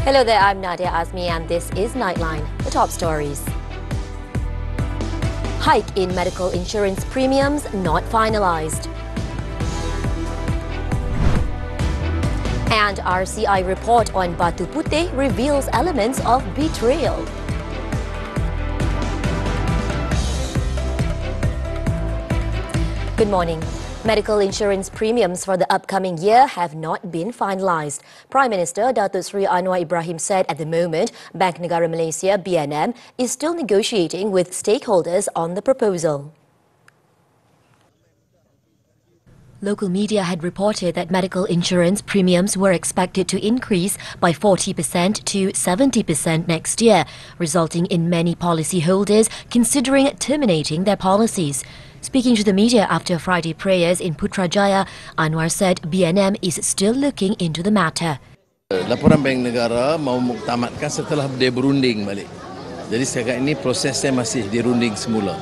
Hello there, I'm Nadia Azmi and this is Nightline, the top stories. Hike in medical insurance premiums not finalised. And RCI report on Batu Puteh reveals elements of betrayal. Good morning. Medical insurance premiums for the upcoming year have not been finalised. Prime Minister Datuk Seri Anwar Ibrahim said at the moment, Bank Negara Malaysia (BNM) is still negotiating with stakeholders on the proposal. Local media had reported that medical insurance premiums were expected to increase by 40% to 70% next year, resulting in many policyholders considering terminating their policies. Speaking to the media after Friday prayers in Putrajaya, Anwar said BNM is still looking into the matter. Laporan Bank Negara mau muktamadkan setelah dia berunding balik. Jadi sekarang ini prosesnya masih dirunding semula.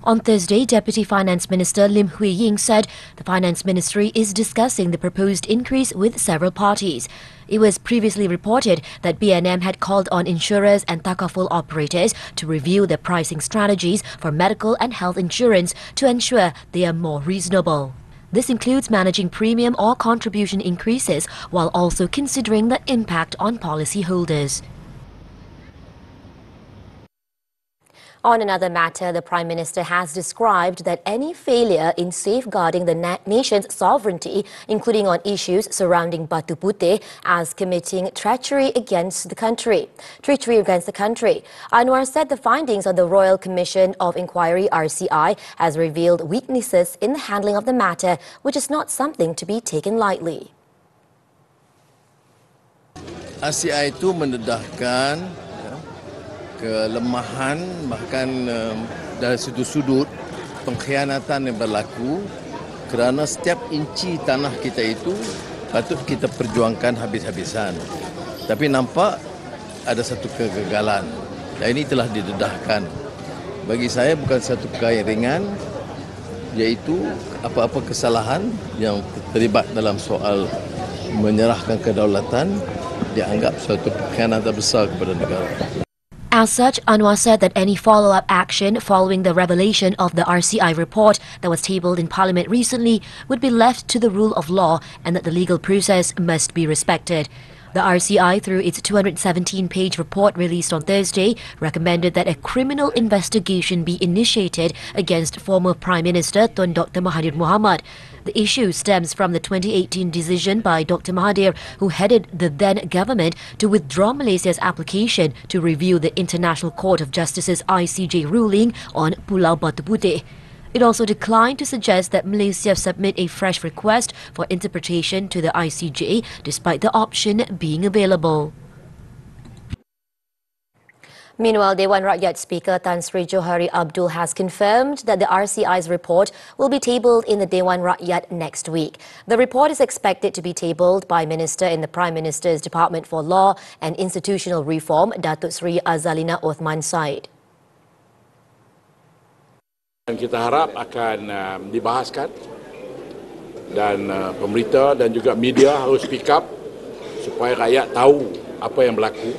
On Thursday, Deputy Finance Minister Lim Hui Ying said the Finance Ministry is discussing the proposed increase with several parties. It was previously reported that BNM had called on insurers and takaful operators to review their pricing strategies for medical and health insurance to ensure they are more reasonable. This includes managing premium or contribution increases while also considering the impact on policyholders. On another matter, the Prime Minister has described that any failure in safeguarding the nation's sovereignty, including on issues surrounding Batu Puteh, as committing treachery against the country. Anwar said the findings of the Royal Commission of Inquiry (RCI) has revealed weaknesses in the handling of the matter, which is not something to be taken lightly. RCI itu mendedahkan kelemahan bahkan dari sudut-sudut pengkhianatan yang berlaku kerana setiap inci tanah kita itu patut kita perjuangkan habis-habisan. Tapi nampak ada satu kegagalan dan ini telah didedahkan. Bagi saya bukan satu perkara yang ringan, iaitu apa-apa kesalahan yang terlibat dalam soal menyerahkan kedaulatan dianggap suatu pengkhianatan besar kepada negara. As such, Anwar said that any follow-up action following the revelation of the RCI report that was tabled in Parliament recently would be left to the rule of law and that the legal process must be respected. The RCI, through its 217-page report released on Thursday, recommended that a criminal investigation be initiated against former Prime Minister Tun Dr. Mahathir Mohamad. The issue stems from the 2018 decision by Dr. Mahathir, who headed the then government, to withdraw Malaysia's application to review the International Court of Justice's ICJ ruling on Pulau Batu Puteh. It also declined to suggest that Malaysia submit a fresh request for interpretation to the ICJ, despite the option being available. Meanwhile, Dewan Rakyat Speaker Tan Sri Johari Abdul has confirmed that the RCI's report will be tabled in the Dewan Rakyat next week. The report is expected to be tabled by Minister in the Prime Minister's Department for Law and Institutional Reform, Datuk Sri Azalina Othman Said. Kita harap akan dibahaskan dan pemerintah dan juga media harus speak up supaya rakyat tahu apa yang berlaku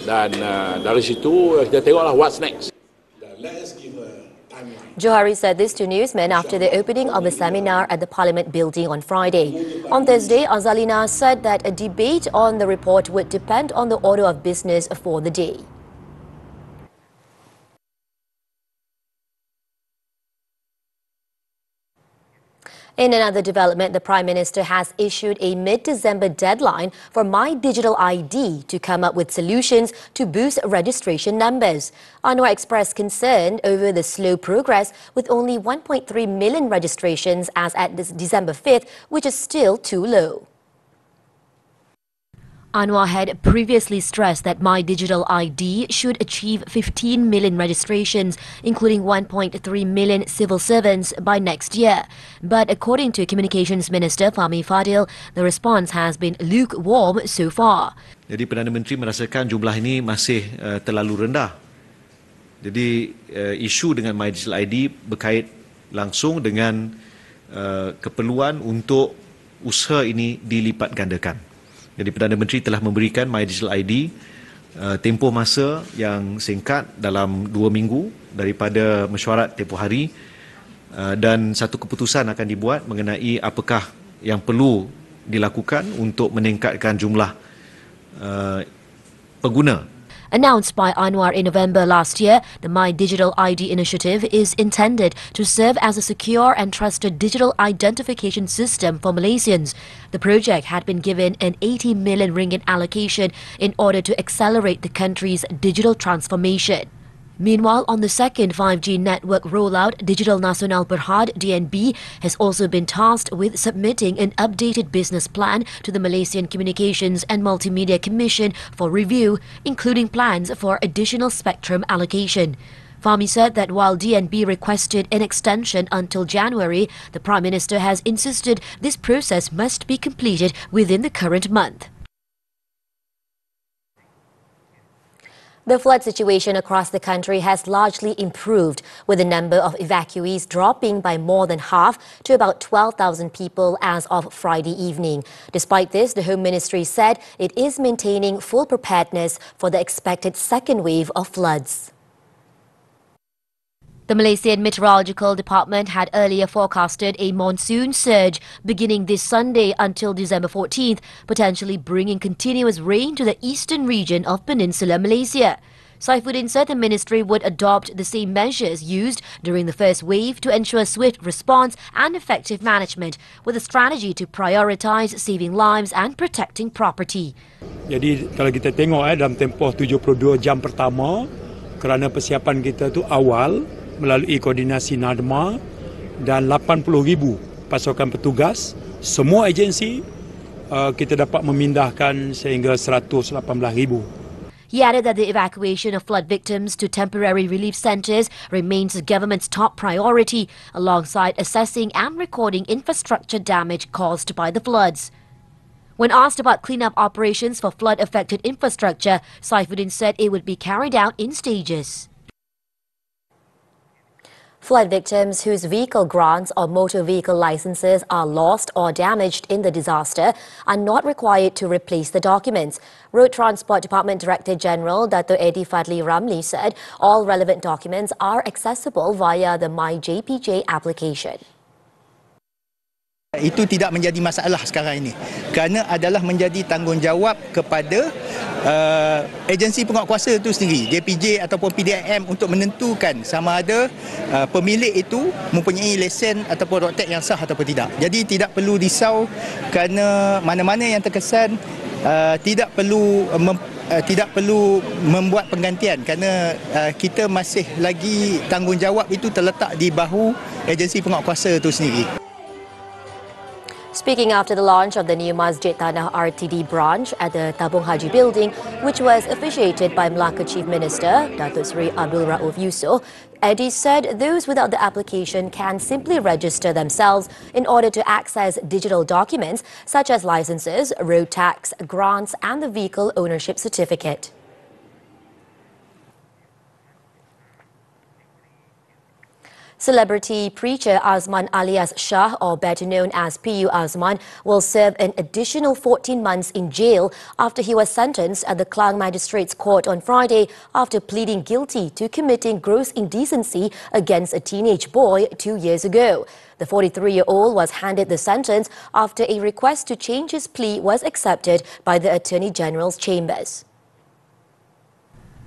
dan dari situ kita tengoklah what's next. Johari said this to newsmen after the opening of a seminar at the Parliament building on Friday. On Thursday, Azalina said that a debate on the report would depend on the order of business for the day. In another development, the Prime Minister has issued a mid-December deadline for My Digital ID to come up with solutions to boost registration numbers. Anwar expressed concern over the slow progress with only 1.3 million registrations as at December 5th, which is still too low. Anwar had previously stressed that My Digital ID should achieve 15 million registrations, including 1.3 million civil servants by next year. But according to Communications Minister Fahmi Fadil, the response has been lukewarm so far. Jadi Perdana Menteri merasakan jumlah ini masih terlalu rendah. Jadi isu dengan My Digital ID berkait langsung dengan keperluan untuk usaha ini dilipat gandakan. Jadi Perdana Menteri telah memberikan My Digital ID tempoh masa yang singkat dalam 2 minggu daripada mesyuarat tempoh hari, dan satu keputusan akan dibuat mengenai apakah yang perlu dilakukan untuk meningkatkan jumlah pengguna. Announced by Anwar in November last year, the My Digital ID initiative is intended to serve as a secure and trusted digital identification system for Malaysians. The project had been given an 80 million ringgit allocation in order to accelerate the country's digital transformation. Meanwhile, on the second 5G network rollout, Digital Nasional Berhad (DNB) has also been tasked with submitting an updated business plan to the Malaysian Communications and Multimedia Commission for review, including plans for additional spectrum allocation. Fahmi said that while DNB requested an extension until January, the Prime Minister has insisted this process must be completed within the current month. The flood situation across the country has largely improved, with the number of evacuees dropping by more than half to about 12,000 people as of Friday evening. Despite this, the Home Ministry said it is maintaining full preparedness for the expected second wave of floods. The Malaysian Meteorological Department had earlier forecasted a monsoon surge beginning this Sunday until December 14th, potentially bringing continuous rain to the eastern region of Peninsular Malaysia. Saifuddin said the ministry would adopt the same measures used during the first wave to ensure swift response and effective management, with a strategy to prioritise saving lives and protecting property. Jadi kalau kita tengok dalam tempoh 72 jam pertama, kerana persiapan kita tu awal, melalui koordinasi NADMA dan 80,000 pasukan petugas, semua agensi kita dapat memindahkan sehingga 118,000. He added that the evacuation of flood victims to temporary relief centres remains the government's top priority, alongside assessing and recording infrastructure damage caused by the floods. When asked about clean-up operations for flood-affected infrastructure, Saifuddin said it would be carried out in stages. Flood victims whose vehicle grants or motor vehicle licenses are lost or damaged in the disaster are not required to replace the documents. Road Transport Department Director General Dato' Eddie Fadli Ramli said all relevant documents are accessible via the MyJPJ application. Itu tidak menjadi masalah sekarang ini, kerana adalah menjadi tanggungjawab kepada agensi penguatkuasa itu sendiri, JPJ ataupun PDIM, untuk menentukan sama ada pemilik itu mempunyai lesen ataupun road tax yang sah ataupun tidak. Jadi tidak perlu risau kerana mana-mana yang terkesan, tidak perlu membuat penggantian, kerana kita masih lagi tanggungjawab itu terletak di bahu agensi penguatkuasa itu sendiri. Speaking after the launch of the new Masjid Tanah RTD branch at the Tabung Haji building, which was officiated by Melaka Chief Minister Datuk Seri Abdul Rauf Yusof, Eddie said those without the application can simply register themselves in order to access digital documents such as licenses, road tax, grants and the vehicle ownership certificate. Celebrity preacher Azman alias Shah, or better known as PU Azman, will serve an additional 14 months in jail after he was sentenced at the Klang Magistrates Court on Friday after pleading guilty to committing gross indecency against a teenage boy 2 years ago. The 43-year-old was handed the sentence after a request to change his plea was accepted by the Attorney General's chambers.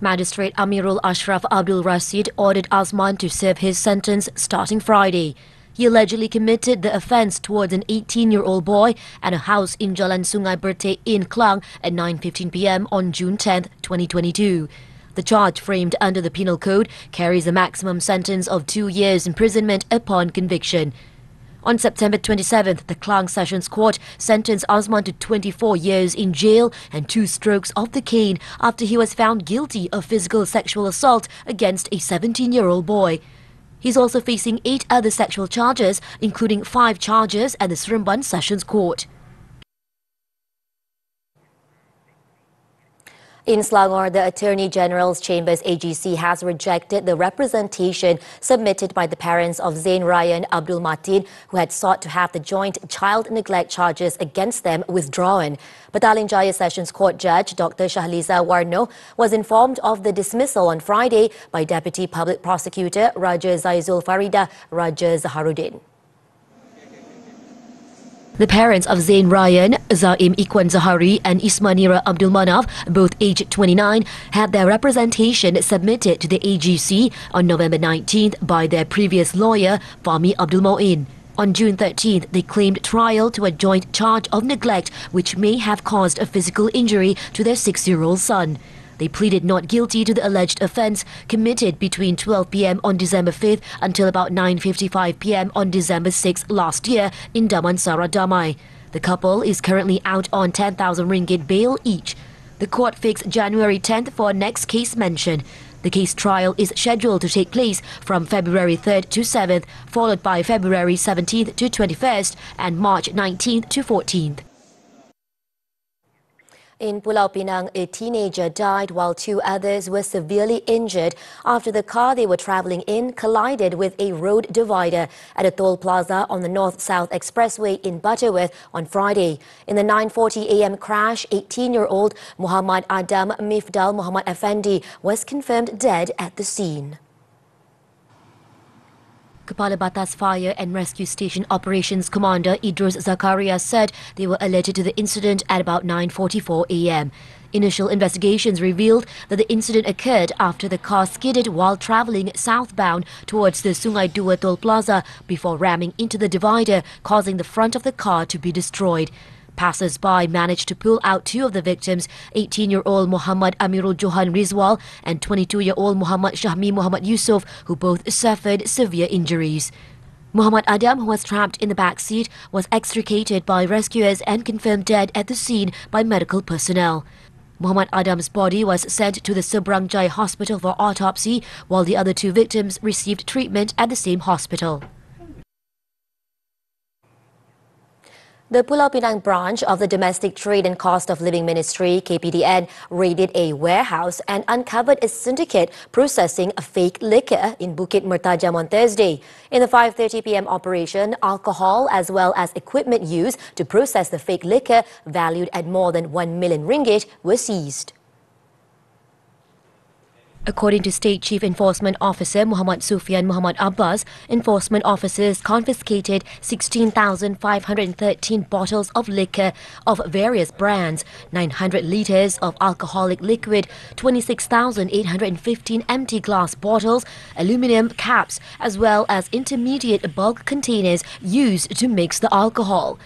Magistrate Amirul Ashraf Abdul Rashid ordered Azman to serve his sentence starting Friday. He allegedly committed the offence towards an 18-year-old boy at a house in Jalan Sungai Berteh in Klang at 9:15 p.m. on June 10, 2022. The charge, framed under the Penal Code, carries a maximum sentence of 2 years imprisonment upon conviction. On September 27th, the Klang Sessions Court sentenced Azman to 24 years in jail and 2 strokes of the cane after he was found guilty of physical sexual assault against a 17-year-old boy. He's also facing 8 other sexual charges, including 5 charges at the Seremban Sessions Court. In Selangor, the Attorney General's Chambers AGC has rejected the representation submitted by the parents of Zain Ryan Abdul Matin, who had sought to have the joint child neglect charges against them withdrawn. Petaling Jaya Sessions Court Judge Dr. Shahliza Warno was informed of the dismissal on Friday by Deputy Public Prosecutor Raja Zaizul Farida Raja Zaharuddin. The parents of Zain Ryan, Zaim Ikwan Zahari and Ismanira Abdul Manaf, both aged 29, had their representation submitted to the AGC on November 19th by their previous lawyer, Fahmi Abdul Moin. On June 13th, they claimed trial to a joint charge of neglect which may have caused a physical injury to their 6-year-old son. They pleaded not guilty to the alleged offence committed between 12 p.m. on December 5th until about 9:55 p.m. on December 6th last year in Damansara Damai. The couple is currently out on 10,000 ringgit bail each. The court fixed January 10th for next case mention. The case trial is scheduled to take place from February 3rd to 7th, followed by February 17th to 21st and March 19th to 14th. In Pulau Pinang, a teenager died while 2 others were severely injured after the car they were travelling in collided with a road divider at a toll plaza on the North-South Expressway in Butterworth on Friday. In the 9:40 a.m. crash, 18-year-old Muhammad Adam Mifdal Muhammad Effendi was confirmed dead at the scene. Kepala Batas Fire and Rescue Station Operations Commander Idrus Zakaria said they were alerted to the incident at about 9:44 a.m. Initial investigations revealed that the incident occurred after the car skidded while travelling southbound towards the Sungai Dua Toll Plaza before ramming into the divider, causing the front of the car to be destroyed. Passers-by managed to pull out 2 of the victims, 18-year-old Muhammad Amirul Johan Rizwal and 22-year-old Muhammad Shahmi Muhammad Yusuf, who both suffered severe injuries. Muhammad Adam, who was trapped in the back seat, was extricated by rescuers and confirmed dead at the scene by medical personnel. Muhammad Adam's body was sent to the Seberang Jaya Hospital for autopsy, while the other 2 victims received treatment at the same hospital. The Pulau Pinang branch of the Domestic Trade and Cost of Living Ministry, KPDN, raided a warehouse and uncovered a syndicate processing a fake liquor in Bukit Mertajam on Thursday. In the 5:30 p.m. operation, alcohol as well as equipment used to process the fake liquor, valued at more than 1 million ringgit, were seized. According to State Chief Enforcement Officer Muhammad Sufian Muhammad Abbas, enforcement officers confiscated 16,513 bottles of liquor of various brands, 900 litres of alcoholic liquid, 26,815 empty glass bottles, aluminium caps, as well as intermediate bulk containers used to mix the alcohol.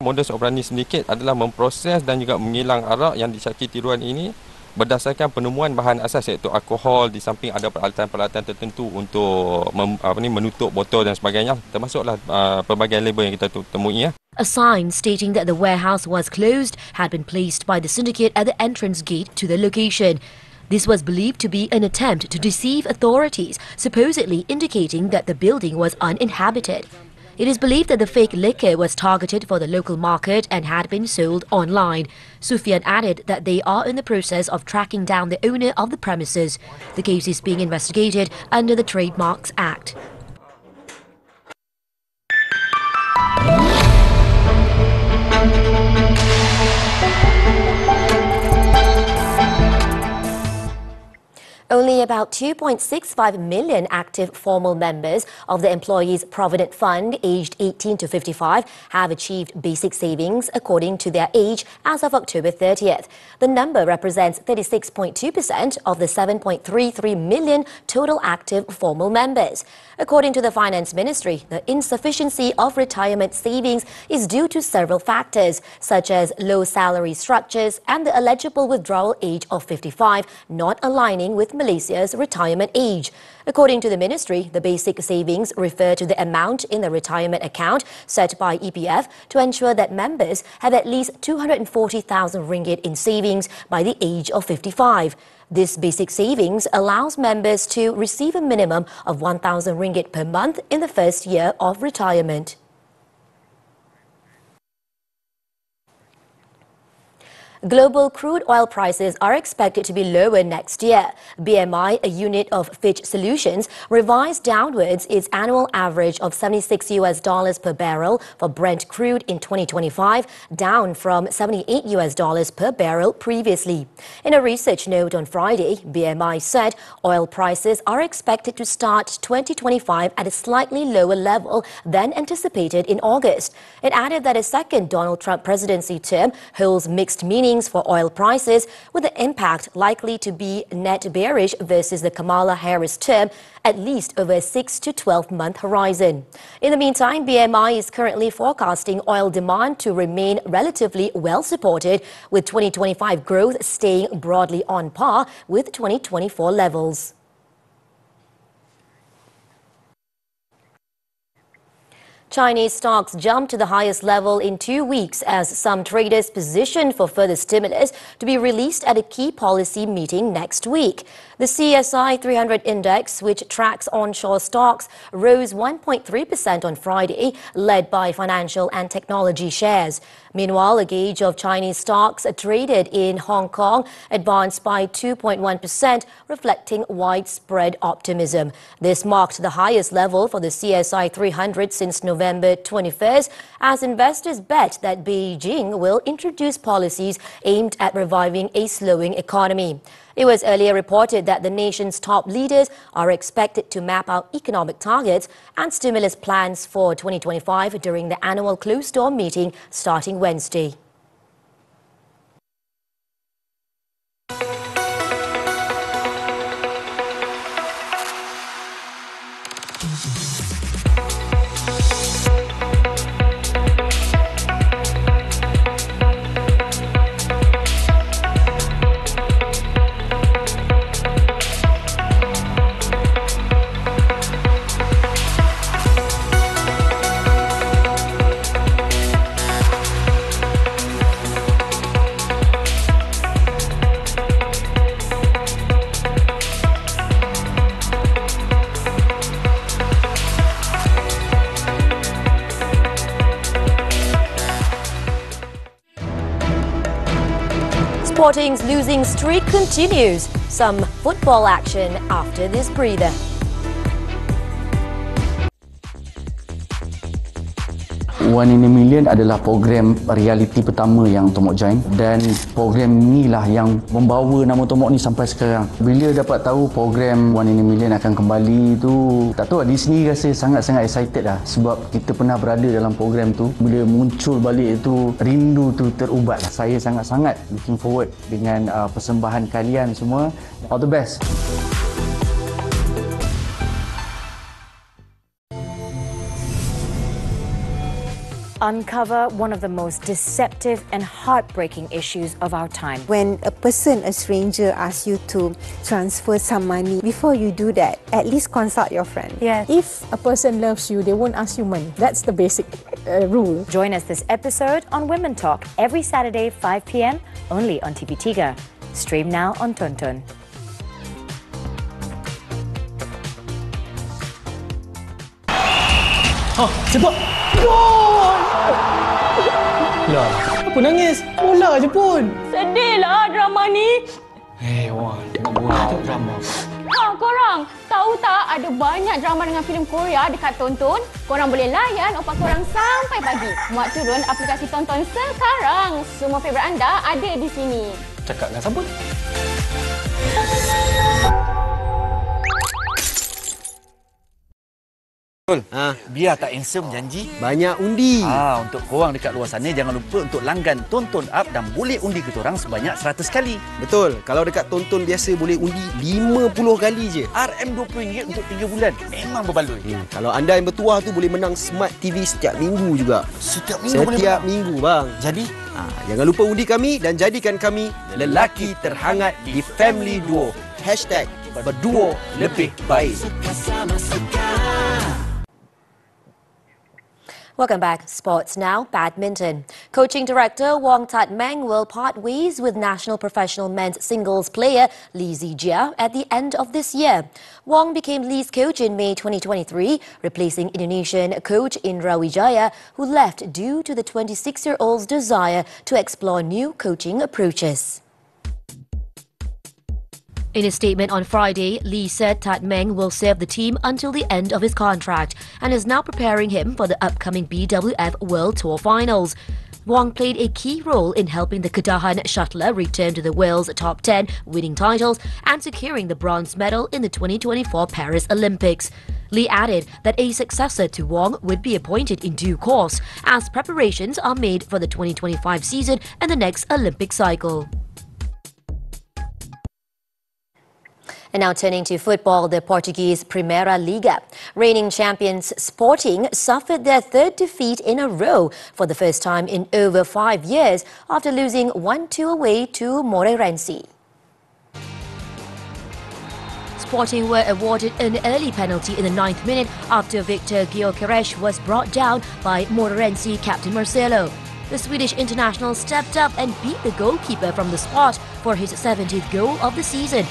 Modus operandi sindiket adalah memproses dan juga mengilang arak yang disyaki tiruan ini berdasarkan penemuan bahan asas iaitu alkohol, di samping ada peralatan-peralatan tertentu untuk menutup botol dan sebagainya, termasuklah pelbagai label yang kita temui. A sign stating that the warehouse was closed had been placed by the syndicate at the entrance gate to the location. This was believed to be an attempt to deceive authorities, supposedly indicating that the building was uninhabited. It is believed that the fake liquor was targeted for the local market and had been sold online. Sufian added that they are in the process of tracking down the owner of the premises. The case is being investigated under the Trademarks Act. Only about 2.65 million active formal members of the Employees Provident Fund aged 18 to 55 have achieved basic savings according to their age as of October 30th. The number represents 36.2% of the 7.33 million total active formal members. According to the Finance Ministry, the insufficiency of retirement savings is due to several factors, such as low salary structures and the eligible withdrawal age of 55 not aligning with Malaysia's retirement age. According to the ministry, the basic savings refer to the amount in the retirement account set by EPF to ensure that members have at least 240,000 ringgit in savings by the age of 55. This basic savings allows members to receive a minimum of 1,000 ringgit per month in the first year of retirement. Global crude oil prices are expected to be lower next year. BMI, a unit of Fitch Solutions, revised downwards its annual average of $76 per barrel for Brent crude in 2025, down from $78 per barrel previously. In a research note on Friday, BMI said oil prices are expected to start 2025 at a slightly lower level than anticipated in August. It added that a second Donald Trump presidency term holds mixed meanings for oil prices, with the impact likely to be net bearish versus the Kamala Harris term, at least over a 6 to 12-month horizon. In the meantime, BMI is currently forecasting oil demand to remain relatively well supported, with 2025 growth staying broadly on par with 2024 levels. Chinese stocks jumped to the highest level in 2 weeks as some traders positioned for further stimulus to be released at a key policy meeting next week. The CSI 300 index, which tracks onshore stocks, rose 1.3% on Friday, led by financial and technology shares. Meanwhile, a gauge of Chinese stocks traded in Hong Kong advanced by 2.1%, reflecting widespread optimism. This marked the highest level for the CSI 300 since November 21st, as investors bet that Beijing will introduce policies aimed at reviving a slowing economy. It was earlier reported that the nation's top leaders are expected to map out economic targets and stimulus plans for 2025 during the annual closed-door meeting starting Wednesday. Sporting's losing streak continues. Some football action after this breather. One in a Million adalah program reality pertama yang Tomok join, dan program inilah yang membawa nama Tomok ni sampai sekarang. Bila dapat tahu program One in a Million akan kembali tu, tak tahu di sini rasa sangat-sangat excited lah, sebab kita pernah berada dalam program tu. Bila muncul balik itu, rindu tu terubat lah. Saya sangat-sangat looking forward dengan persembahan kalian semua. All the best. Uncover one of the most deceptive and heartbreaking issues of our time. When a person, a stranger, asks you to transfer some money, before you do that, at least consult your friend. Yes. If a person loves you, they won't ask you money. That's the basic rule. Join us this episode on Women Talk every Saturday 5 p.m. only on TV3. Stream now on Tonton. Cepat! Gol! Lah, apa nangis? Bola je pun. Sedihlah drama ni. Wah, tengok bola tu drama. Korang tahu tak ada banyak drama dengan filem Korea dekat Tonton? Korang boleh layan opak korang sampai pagi. Muat turun aplikasi Tonton sekarang. Semua favourite anda ada di sini. Cakap dengan siapa? Biar tak handsome janji banyak undi. Untuk korang dekat luar sana, jangan lupa untuk langgan Tonton Up dan boleh undi ketorang sebanyak 100 kali. Betul. Kalau dekat Tonton biasa boleh undi 50 kali je. RM20 untuk 3 bulan. Memang berbaloi. Kalau anda yang bertuah tu boleh menang Smart TV setiap minggu juga. Setiap minggu bang. Jadi jangan lupa undi kami dan jadikan kami lelaki terhangat di Family Duo. #berduo lebih baik. Welcome back. Sports now, badminton. Coaching director Wong Tat Meng will part ways with national professional men's singles player Lee Zijia at the end of this year. Wong became Lee's coach in May 2023, replacing Indonesian coach Indra Wijaya, who left due to the 26-year-old's desire to explore new coaching approaches. In a statement on Friday, Lee said Tat Meng will serve the team until the end of his contract and is now preparing him for the upcoming BWF World Tour Finals. Wong played a key role in helping the Kedahan shuttler return to the world's top 10, winning titles and securing the bronze medal in the 2024 Paris Olympics. Lee added that a successor to Wong would be appointed in due course as preparations are made for the 2025 season and the next Olympic cycle. And now turning to football, the Portuguese Primeira Liga. Reigning champions Sporting suffered their third defeat in a row for the first time in over 5 years after losing 1-2 away to Moreirense. Sporting were awarded an early penalty in the 9th minute after Victor Gyökeres was brought down by Moreirense captain Marcelo. The Swedish international stepped up and beat the goalkeeper from the spot for his 70th goal of the season.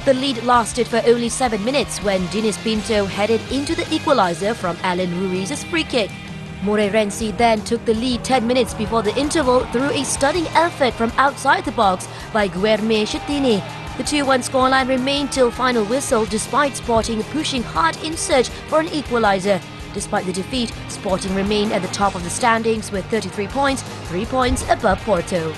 The lead lasted for only 7 minutes when Diniz Pinto headed into the equaliser from Alan Ruiz's free kick. Moreirense then took the lead 10 minutes before the interval through a stunning effort from outside the box by Guilherme Chetini. The 2-1 scoreline remained till final whistle despite Sporting pushing hard in search for an equaliser. Despite the defeat, Sporting remained at the top of the standings with 33 points, 3 points above Porto.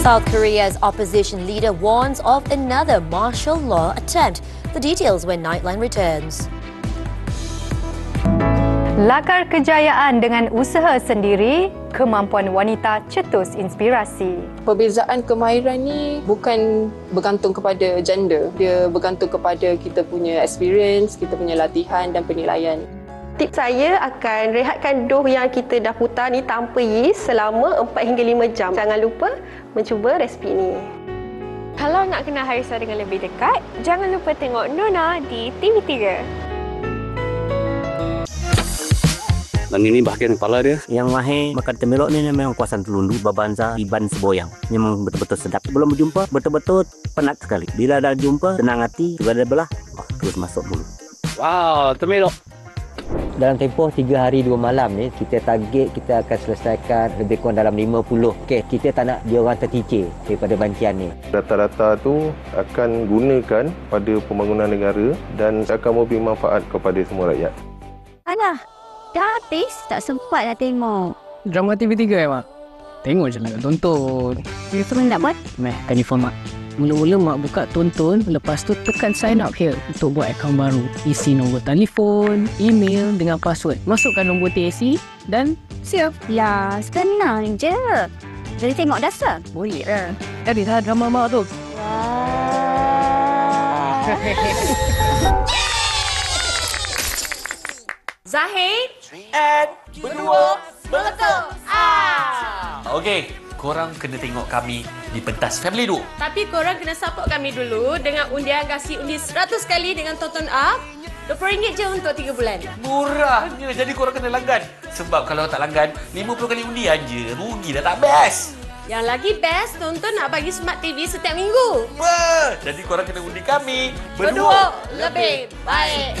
South Korea's opposition leader warns of another martial law attempt. The details when Nightline returns. Lakar kejayaan dengan usaha sendiri, kemampuan wanita cetus inspirasi. Perbezaan kemahiran ni bukan bergantung kepada gender. Dia bergantung kepada kita punya experience, kita punya latihan dan penilaian. Tips saya akan rehatkan dough yang kita dah putar ni tanpa yeast selama 4 hingga 5 jam. Jangan lupa mencuba resipi ni. Kalau nak kenal Harisa dengan lebih dekat, jangan lupa tengok Nona di TV3. Dan ini bahagian kepala dia. Yang mahir makan temulok ni memang kuasan telundu, babanza, iban seboyang. Memang betul-betul sedap. Belum berjumpa, betul-betul penat sekali. Bila dah jumpa, tenang hati, tiba-tiba belah, terus masuk mulut. Wow, temulok. Dalam tempoh 3 hari 2 malam ni, kita target kita akan selesaikan lebih kurang dalam 50 kes. Kita tak nak dia orang terticir daripada bantian ni. Data-data tu akan gunakan pada pembangunan negara dan akan memberi manfaat kepada semua rakyat. Alah, dah habis tak sempat nak tengok. Drama TV3 Mak? Tengok je lah, tonton. Telefon nak buat? Kan inform Mak. Mula-mula Mak buka tonton, lepas tu tekan sign up here untuk buat akaun baru. Isi nombor telefon, email dengan password. Masukkan nombor TAC dan siap. Ya, senang je. Jadi tengok dasar? Boleh lah. Jadi dah drama Mak tu. Zahid and berdua meletup. Okey, korang kena tengok kami di pentas Family Duo. Tapi korang kena support kami dulu dengan undian kasih undi 100 kali dengan tonton up. RM20 je untuk 3 bulan. Murahnya, jadi korang kena langgan. Sebab kalau tak langgan, 50 kali undian je. Rugi dah tak best. Yang lagi best, tonton nak bagi Smart TV setiap minggu. Jadi korang kena undi kami. Berdua lebih baik.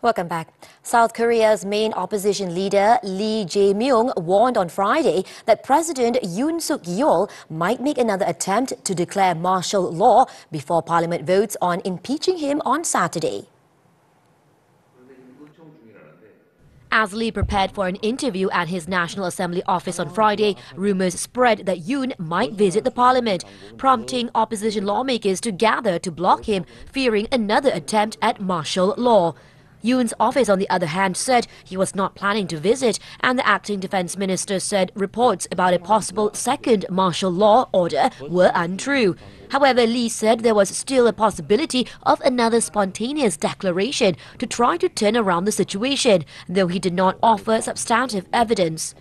Welcome back. South Korea's main opposition leader, Lee Jae-myung, warned on Friday that President Yoon Suk-yeol might make another attempt to declare martial law before Parliament votes on impeaching him on Saturday. As Lee prepared for an interview at his National Assembly office on Friday, rumours spread that Yoon might visit the parliament, prompting opposition lawmakers to gather to block him, fearing another attempt at martial law. Yoon's office, on the other hand, said he was not planning to visit, and the acting defence minister said reports about a possible second martial law order were untrue. However, Lee said there was still a possibility of another spontaneous declaration to try to turn around the situation, though he did not offer substantive evidence.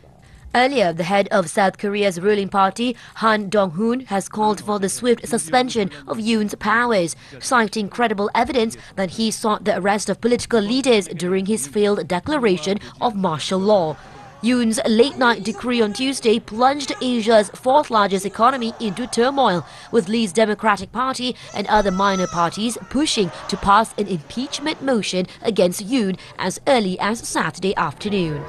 Earlier, the head of South Korea's ruling party, Han Dong-hoon, has called for the swift suspension of Yoon's powers, citing credible evidence that he sought the arrest of political leaders during his failed declaration of martial law. Yoon's late-night decree on Tuesday plunged Asia's fourth-largest economy into turmoil, with Lee's Democratic Party and other minor parties pushing to pass an impeachment motion against Yoon as early as Saturday afternoon.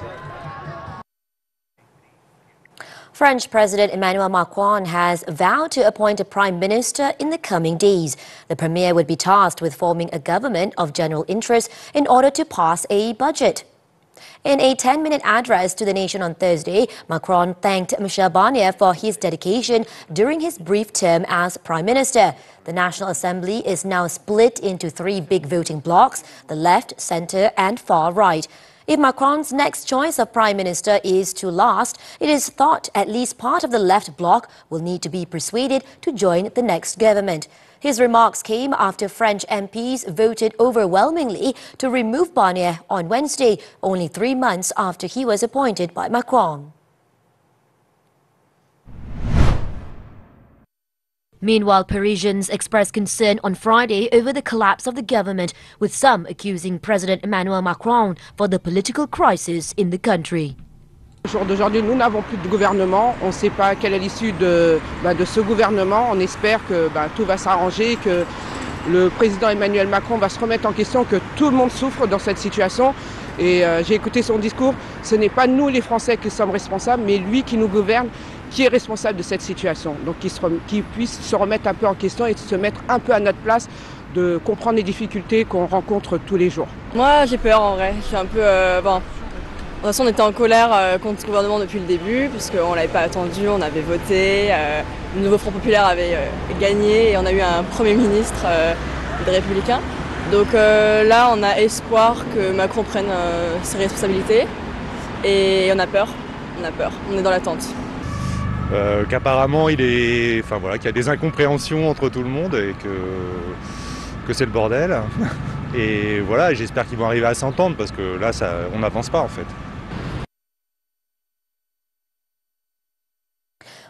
French President Emmanuel Macron has vowed to appoint a prime minister in the coming days. The premier would be tasked with forming a government of general interest in order to pass a budget. In a 10-minute address to the nation on Thursday, Macron thanked Michel Barnier for his dedication during his brief term as Prime Minister. The National Assembly is now split into three big voting blocs: the left, centre and far right. If Macron's next choice of Prime Minister is to last, it is thought at least part of the left bloc will need to be persuaded to join the next government. His remarks came after French MPs voted overwhelmingly to remove Barnier on Wednesday, only 3 months after he was appointed by Macron. Meanwhile, Parisians expressed concern on Friday over the collapse of the government, with some accusing President Emmanuel Macron for the political crisis in the country. Au jour d'aujourd'hui, nous n'avons plus de gouvernement. On ne sait pas quelle est l'issue de ce gouvernement. On espère que tout va s'arranger, que le président Emmanuel Macron va se remettre en question, que tout le monde souffre dans cette situation. Et j'ai écouté son discours. Ce n'est pas nous les Français qui sommes responsables, mais lui qui nous gouverne, qui est responsable de cette situation. Donc qu'il puisse se remettre un peu en question et se mettre un peu à notre place, de comprendre les difficultés qu'on rencontre tous les jours. Moi j'ai peur en vrai. Je suis un peu... De toute façon, on était en colère contre ce gouvernement depuis le début, puisqu'on ne l'avait pas attendu, on avait voté, le nouveau Front Populaire avait gagné et on a eu un Premier ministre des Républicains. Donc là, on a espoir que Macron prenne ses responsabilités et on a peur, on est dans l'attente. Qu'apparemment, qu'il y a des incompréhensions entre tout le monde et que c'est le bordel. Et voilà, j'espère qu'ils vont arriver à s'entendre parce que là, on n'avance pas en fait.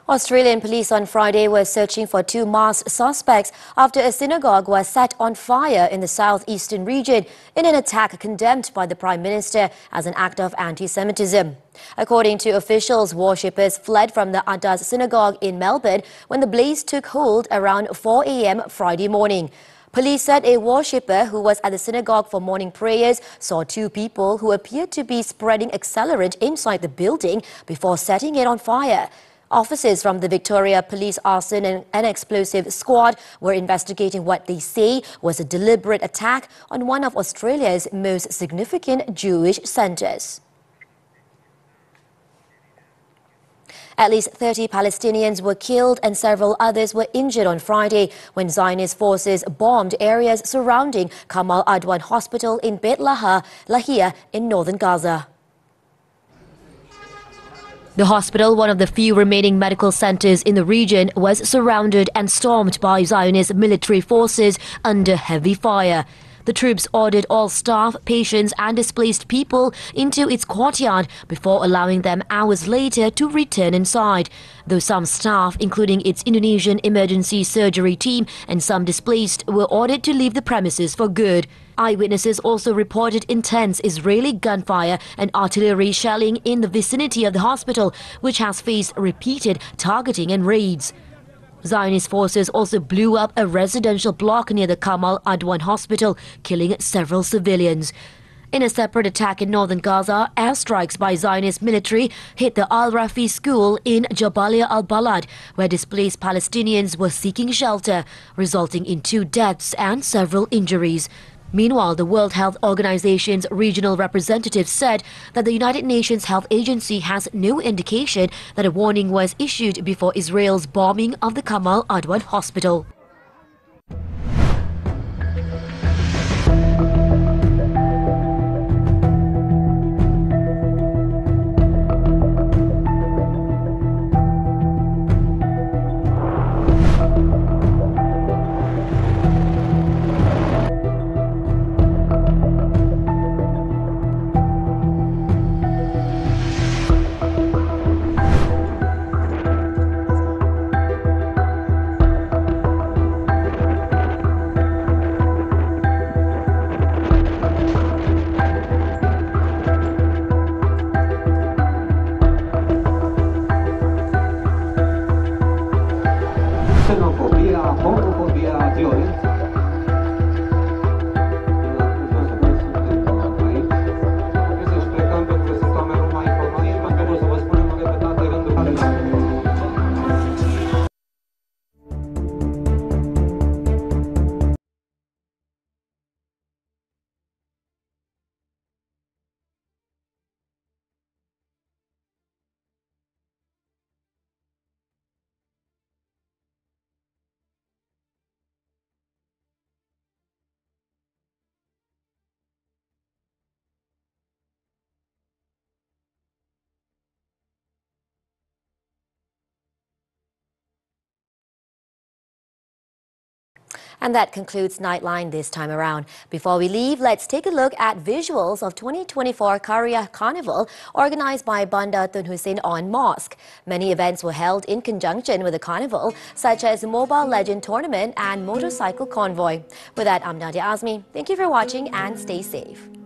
Australian police on Friday were searching for two masked suspects after a synagogue was set on fire in the southeastern region in an attack condemned by the Prime Minister as an act of anti-Semitism. According to officials, worshippers fled from the Adas synagogue in Melbourne when the blaze took hold around 4 a.m. Friday morning. Police said a worshipper who was at the synagogue for morning prayers saw two people who appeared to be spreading accelerant inside the building before setting it on fire. Officers from the Victoria Police Arson and Explosive Squad were investigating what they say was a deliberate attack on one of Australia's most significant Jewish centres. At least 30 Palestinians were killed and several others were injured on Friday when Zionist forces bombed areas surrounding Kamal Adwan Hospital in Beit Lahia in northern Gaza. The hospital, one of the few remaining medical centers in the region, was surrounded and stormed by Zionist military forces under heavy fire. The troops ordered all staff, patients and displaced people into its courtyard before allowing them hours later to return inside. Though some staff, including its Indonesian emergency surgery team and some displaced, were ordered to leave the premises for good. Eyewitnesses also reported intense Israeli gunfire and artillery shelling in the vicinity of the hospital, which has faced repeated targeting and raids. Zionist forces also blew up a residential block near the Kamal Adwan Hospital, killing several civilians. In a separate attack in northern Gaza, airstrikes by Zionist military hit the Al-Rafi school in Jabalia al-Balad, where displaced Palestinians were seeking shelter, resulting in 2 deaths and several injuries. Meanwhile, the World Health Organization's regional representative said that the United Nations Health Agency has no indication that a warning was issued before Israel's bombing of the Kamal Adwan hospital. Xenofobia, homofobia, violență. Trebuie să-și plecăm pentru că sunt oameni numai informați, pentru că o să vă spunem în repetate rânduri. And that concludes Nightline this time around. Before we leave, let's take a look at visuals of 2024 Karya Carnival organized by Bandar Tun Hussein On Mosque. Many events were held in conjunction with the carnival, such as Mobile Legend Tournament and Motorcycle Convoy. With that, I'm Nadia Azmi. Thank you for watching and stay safe.